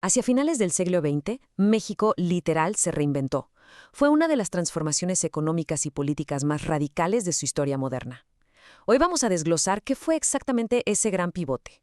Hacia finales del siglo XX, México literal se reinventó. Fue una de las transformaciones económicas y políticas más radicales de su historia moderna. Hoy vamos a desglosar qué fue exactamente ese gran pivote,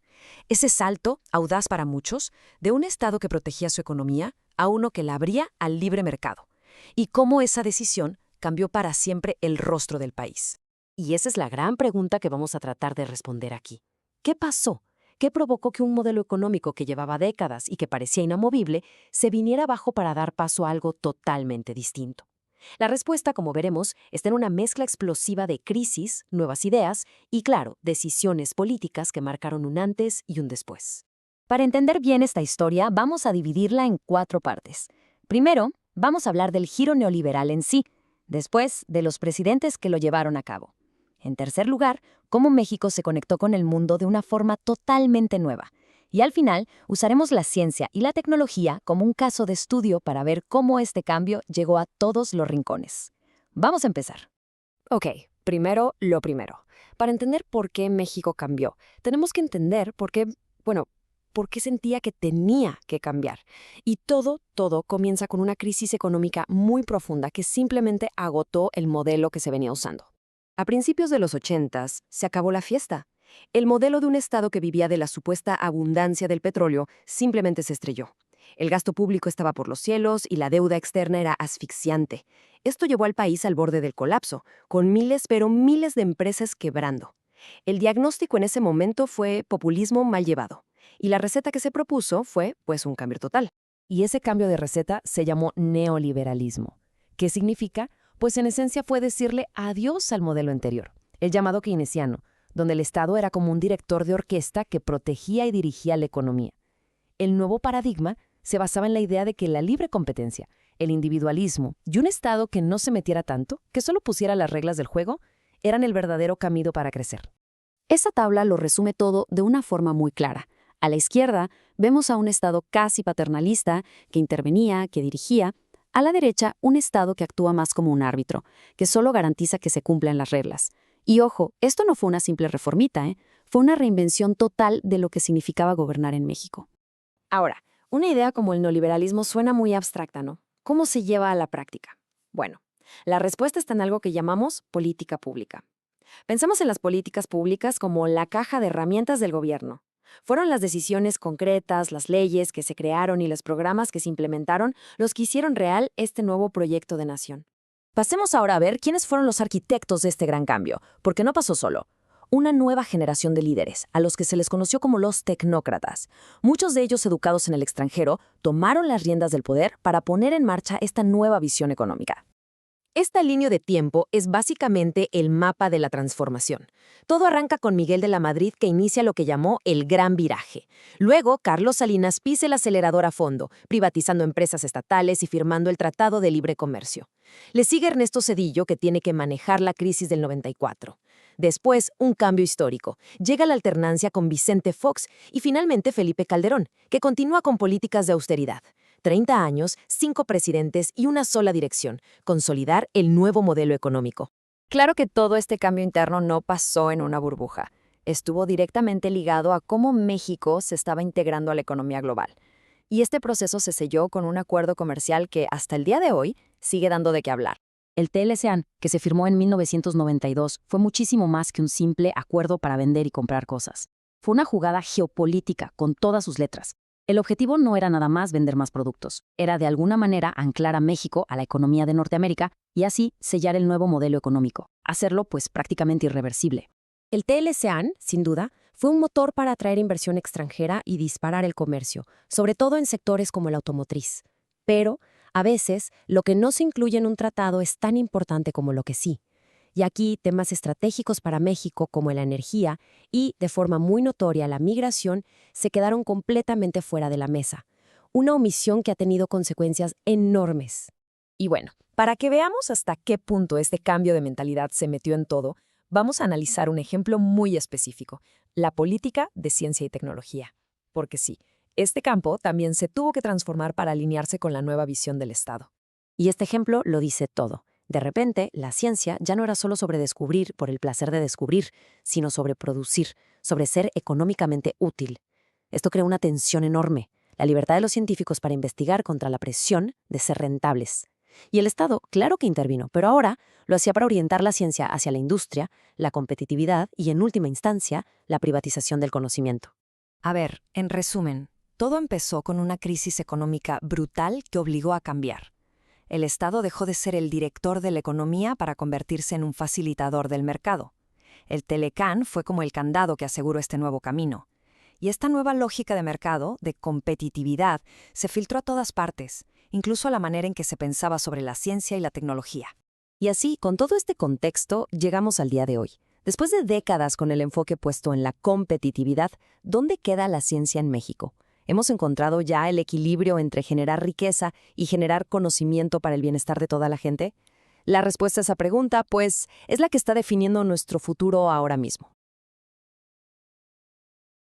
ese salto, audaz para muchos, de un Estado que protegía su economía a uno que la abría al libre mercado, y cómo esa decisión cambió para siempre el rostro del país. Y esa es la gran pregunta que vamos a tratar de responder aquí. ¿Qué pasó? ¿Qué provocó que un modelo económico que llevaba décadas y que parecía inamovible se viniera abajo para dar paso a algo totalmente distinto? La respuesta, como veremos, está en una mezcla explosiva de crisis, nuevas ideas y, claro, decisiones políticas que marcaron un antes y un después. Para entender bien esta historia, vamos a dividirla en 4 partes. Primero, vamos a hablar del giro neoliberal en sí, después de los presidentes que lo llevaron a cabo. En tercer lugar, cómo México se conectó con el mundo de una forma totalmente nueva. Y al final, usaremos la ciencia y la tecnología como un caso de estudio para ver cómo este cambio llegó a todos los rincones. Vamos a empezar. Ok, primero lo primero. Para entender por qué México cambió, tenemos que entender por qué sentía que tenía que cambiar. Y todo comienza con una crisis económica muy profunda que simplemente agotó el modelo que se venía usando. A principios de los 80s se acabó la fiesta. El modelo de un Estado que vivía de la supuesta abundancia del petróleo simplemente se estrelló. El gasto público estaba por los cielos y la deuda externa era asfixiante. Esto llevó al país al borde del colapso, con miles de empresas quebrando. El diagnóstico en ese momento fue populismo mal llevado. Y la receta que se propuso fue, pues, un cambio total. Y ese cambio de receta se llamó neoliberalismo. ¿Qué significa? Pues en esencia fue decirle adiós al modelo anterior, el llamado keynesiano, donde el Estado era como un director de orquesta que protegía y dirigía la economía. El nuevo paradigma se basaba en la idea de que la libre competencia, el individualismo y un Estado que no se metiera tanto, que solo pusiera las reglas del juego, eran el verdadero camino para crecer. Esa tabla lo resume todo de una forma muy clara. A la izquierda vemos a un Estado casi paternalista que intervenía, que dirigía. A la derecha, un Estado que actúa más como un árbitro, que solo garantiza que se cumplan las reglas. Y ojo, esto no fue una simple reformita, fue una reinvención total de lo que significaba gobernar en México. Ahora, una idea como el neoliberalismo suena muy abstracta, ¿no? ¿Cómo se lleva a la práctica? Bueno, la respuesta está en algo que llamamos política pública. Pensamos en las políticas públicas como la caja de herramientas del gobierno. Fueron las decisiones concretas, las leyes que se crearon y los programas que se implementaron los que hicieron real este nuevo proyecto de nación. Pasemos ahora a ver quiénes fueron los arquitectos de este gran cambio, porque no pasó solo. Una nueva generación de líderes, a los que se les conoció como los tecnócratas. Muchos de ellos educados en el extranjero, tomaron las riendas del poder para poner en marcha esta nueva visión económica. Esta línea de tiempo es básicamente el mapa de la transformación. Todo arranca con Miguel de la Madrid, que inicia lo que llamó el Gran Viraje. Luego, Carlos Salinas pisa el acelerador a fondo, privatizando empresas estatales y firmando el Tratado de Libre Comercio. Le sigue Ernesto Zedillo, que tiene que manejar la crisis del 94. Después, un cambio histórico. Llega la alternancia con Vicente Fox y finalmente Felipe Calderón, que continúa con políticas de austeridad. 30 años, 5 presidentes y una sola dirección, consolidar el nuevo modelo económico. Claro que todo este cambio interno no pasó en una burbuja. Estuvo directamente ligado a cómo México se estaba integrando a la economía global. Y este proceso se selló con un acuerdo comercial que, hasta el día de hoy, sigue dando de qué hablar. El TLCAN, que se firmó en 1992, fue muchísimo más que un simple acuerdo para vender y comprar cosas. Fue una jugada geopolítica con todas sus letras. El objetivo no era nada más vender más productos, era de alguna manera anclar a México a la economía de Norteamérica y así sellar el nuevo modelo económico, hacerlo pues prácticamente irreversible. El TLCAN, sin duda, fue un motor para atraer inversión extranjera y disparar el comercio, sobre todo en sectores como el automotriz. Pero, a veces, lo que no se incluye en un tratado es tan importante como lo que sí. Y aquí temas estratégicos para México como la energía y, de forma muy notoria, la migración, se quedaron completamente fuera de la mesa. Una omisión que ha tenido consecuencias enormes. Y bueno, para que veamos hasta qué punto este cambio de mentalidad se metió en todo, vamos a analizar un ejemplo muy específico, la política de ciencia y tecnología. Porque sí, este campo también se tuvo que transformar para alinearse con la nueva visión del Estado. Y este ejemplo lo dice todo. De repente, la ciencia ya no era solo sobre descubrir por el placer de descubrir, sino sobre producir, sobre ser económicamente útil. Esto creó una tensión enorme. la libertad de los científicos para investigar contra la presión de ser rentables. Y el Estado, claro que intervino, pero ahora lo hacía para orientar la ciencia hacia la industria, la competitividad y, en última instancia, la privatización del conocimiento. A ver, en resumen, todo empezó con una crisis económica brutal que obligó a cambiar. El Estado dejó de ser el director de la economía para convertirse en un facilitador del mercado. El Telecán fue como el candado que aseguró este nuevo camino. Y esta nueva lógica de mercado, de competitividad, se filtró a todas partes, incluso a la manera en que se pensaba sobre la ciencia y la tecnología. Y así, con todo este contexto, llegamos al día de hoy. Después de décadas con el enfoque puesto en la competitividad, ¿dónde queda la ciencia en México? ¿Hemos encontrado ya el equilibrio entre generar riqueza y generar conocimiento para el bienestar de toda la gente? La respuesta a esa pregunta, pues, es la que está definiendo nuestro futuro ahora mismo.